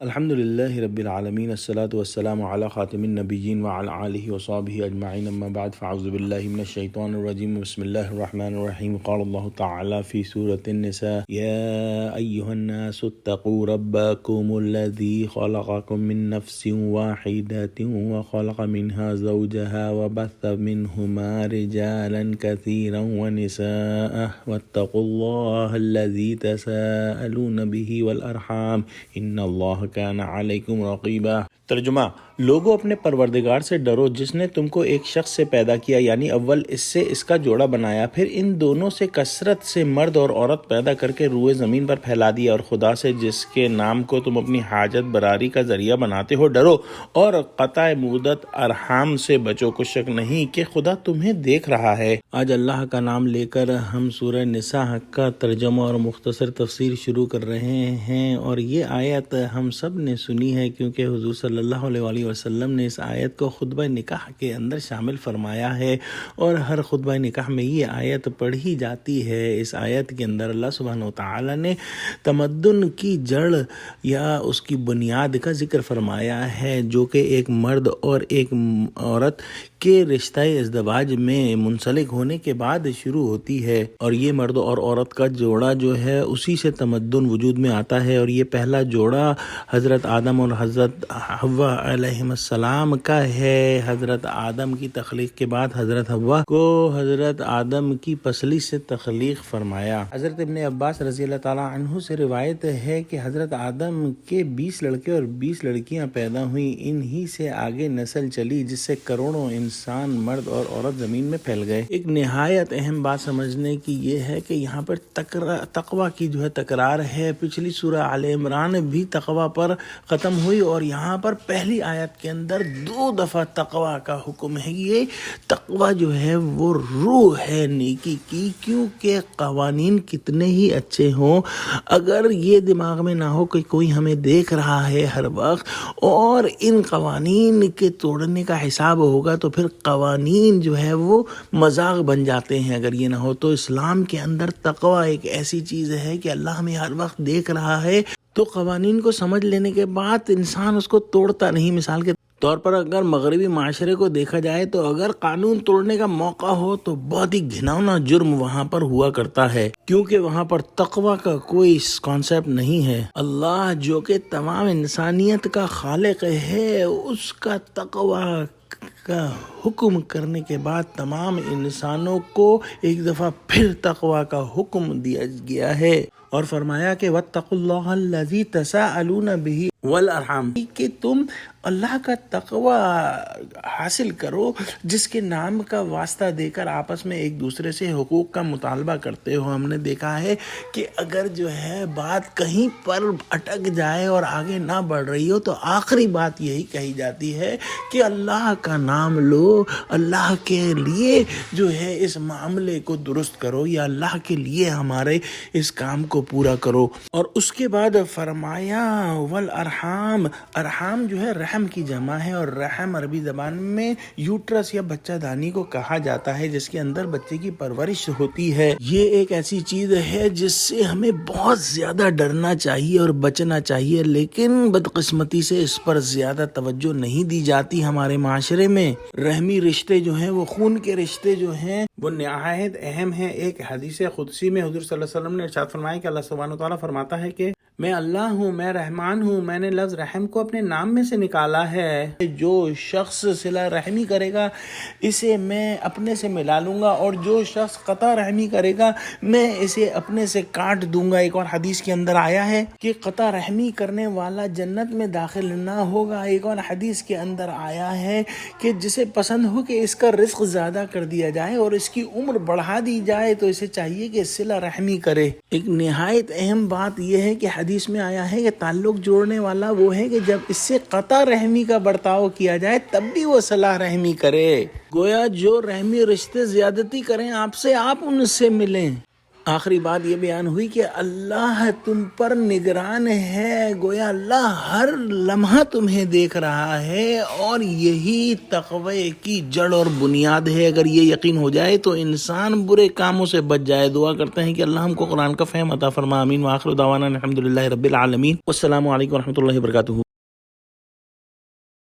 الحمد لله رب العالمين الصلاة والسلام على خاتم النبيين وعلى آله وصحبه أجمعين أما بعد فأعوذ بالله من الشيطان الرجيم بسم الله الرحمن الرحيم قال الله تعالى في سورة النساء يا أيها الناس اتقوا ربكم الذي خلقكم من نفس واحدة وخلق منها زوجها وبث منهما رجالا كثيرا ونساء واتقوا الله الذي تساءلون به والأرحام إن الله کان علیکم رقیبا۔ ترجمہ: لوگوں اپنے پروردگار سے ڈرو جس نے تم کو ایک شخص سے پیدا کیا، یعنی اول اس سے اس کا جوڑا بنایا، پھر ان دونوں سے کثرت سے مرد اور عورت پیدا کر کے روئے زمین پر پھیلا دیا، اور خدا سے جس کے نام کو تم اپنی حاجت براری کا ذریعہ بناتے ہو ڈرو، اور قطع مودت ارحام سے بچو، کچھ شک نہیں کہ خدا تمہیں دیکھ رہا ہے۔ آج اللہ کا نام لے کر ہم سورہ نساء کا ترجمہ اور مختصر تفسیر شروع کر رہے ہیں، اور یہ آیت ہم سب نے سنی ہے کیونکہ حضور صلی اللہ علیہ وسلم نے اس آیت کو خطبہ نکاح کے اندر شامل فرمایا ہے، اور ہر خطبہ نکاح میں یہ آیت پڑھی جاتی ہے۔ اس آیت کے اندر اللہ سبحانہ وتعالی نے تمدن کی جڑ یا اس کی بنیاد کا ذکر فرمایا ہے، جو کہ ایک مرد اور ایک عورت کے رشتہ ازدواج میں منسلک ہونے کے بعد شروع ہوتی ہے، اور یہ مرد اور عورت کا جوڑا جو ہے اسی سے تمدن وجود میں آتا ہے، اور یہ پہلا جوڑا حضرت آدم اور حضرت حوا علیہ السلام کا ہے۔ حضرت آدم کی تخلیق کے بعد حضرت حوا کو حضرت آدم کی پسلی سے تخلیق فرمایا۔ حضرت ابن عباس رضی اللہ تعالیٰ عنہ سے روایت ہے کہ حضرت آدم کے 20 لڑکے اور 20 لڑکیاں پیدا ہوئیں، انہی سے آگے نسل چلی جس سے کروڑوں انسان مرد اور عورت زمین میں پھیل گئے۔ ایک نہایت اہم بات سمجھنے کی یہ ہے کہ یہاں پر تقوی کی جو ہے تکرار ہے۔ پچھلی سورہ آل عمران بھی تقوی پر ختم ہوئی، اور یہاں پر پہلی آیت کے اندر 2 دفعہ تقوی کا حکم ہے۔ یہ تقوی جو ہے وہ روح ہے نیکی کی، کیونکہ قوانین کتنے ہی اچھے ہوں، اگر یہ دماغ میں نہ ہو کہ کوئی ہمیں دیکھ رہا ہے ہر وقت اور ان قوانین کے توڑنے کا حساب ہوگا، تو پھر قوانین جو ہے وہ مذاق بن جاتے ہیں۔ اگر یہ نہ ہو تو اسلام کے اندر تقوی ایک ایسی چیز ہے کہ اللہ ہمیں ہر وقت دیکھ رہا ہے، تو قوانین کو سمجھ لینے کے بعد انسان اس کو توڑتا نہیں۔ مثال کے طور پر اگر مغربی معاشرے کو دیکھا جائے تو اگر قانون توڑنے کا موقع ہو تو بہت ہی گھناؤنا جرم وہاں پر ہوا کرتا ہے، کیونکہ وہاں پر تقوی کا کوئی کانسیپٹ نہیں ہے۔ اللہ جو کہ تمام انسانیت کا خالق ہے، اس کا تقوی کا حکم کرنے کے بعد تمام انسانوں کو ایک دفعہ پھر تقوی کا حکم دیا گیا ہے، اور فرمایا کہ وَاتَّقُوا اللَّهَ الَّذِي تَسَاءَلُونَ بِهِ وَالْأَرْحَامَ، کہ تم اللہ کا تقوی حاصل کرو جس کے نام کا واسطہ دے کر آپس میں ایک دوسرے سے حقوق کا مطالبہ کرتے ہو۔ ہم نے دیکھا ہے کہ اگر جو ہے بات کہیں پر اٹک جائے اور آگے نہ بڑھ رہی ہو تو آخری بات یہی کہی جاتی ہے کہ اللہ کا نام لو، اللہ کے لیے جو ہے اس معاملے کو درست کرو، یا اللہ کے لیے ہمارے اس کام کو پورا کرو۔ اور اس کے بعد فرمایا والارحام، ارحام جو ہے رحم کی جمع ہے، اور رحم عربی زبان میں یوٹرس یا بچہ دانی کو کہا جاتا ہے، جس کے اندر بچے کی پرورش ہوتی ہے۔ یہ ایک ایسی چیز ہے جس سے ہمیں بہت زیادہ ڈرنا چاہیے اور بچنا چاہیے، لیکن بدقسمتی سے اس پر زیادہ توجہ نہیں دی جاتی ہمارے معاشرے میں۔ رحمی رشتے جو ہیں، وہ خون کے رشتے جو ہیں، وہ نہایت اہم ہیں۔ ایک حدیث قدسی میں حضور صلی اللہ علیہ وسلم نے ارشاد فرمایا کہ اللہ سبحانہ وتعالیٰ فرماتا ہے کہ میں اللہ ہوں، میں رحمان ہوں، میں نے لفظ رحم کو اپنے نام میں سے نکالا ہے۔ جو شخص صلہ رحمی کرے گا اسے میں اپنے سے ملا لوں گا، اور جو شخص قطع رحمی کرے گا میں اسے اپنے سے کاٹ دوں گا۔ ایک اور حدیث کے اندر آیا ہے کہ قطع رحمی کرنے والا جنت میں داخل نہ ہوگا۔ ایک اور حدیث کے اندر آیا ہے کہ جسے پسند ہو کہ اس کا رزق زیادہ کر دیا جائے اور اس کی عمر بڑھا دی جائے تو اسے چاہیے کہ صلہ رحمی کرے۔ ایک نہایت اہم بات یہ ہے کہ حدیث میں آیا ہے کہ تعلق جوڑنے والا وہ ہے کہ جب اس سے قطع رحمی کا برتاؤ کیا جائے تب بھی وہ صلہ رحمی کرے۔ گویا جو رحمی رشتے زیادتی کریں آپ سے، آپ ان سے ملیں۔ آخری بات یہ بیان ہوئی کہ اللہ تم پر نگران ہے، گویا اللہ ہر لمحہ تمہیں دیکھ رہا ہے، اور یہی تقوی کی جڑ اور بنیاد ہے۔ اگر یہ یقین ہو جائے تو انسان برے کاموں سے بچ جائے۔ دعا کرتے ہیں کہ اللہ ہم کو قرآن کا فہم عطا فرما، آمین۔ وآخر دعوانا الحمدللہ رب العالمین، والسلام علیکم ورحمۃ اللہ وبرکاتہ۔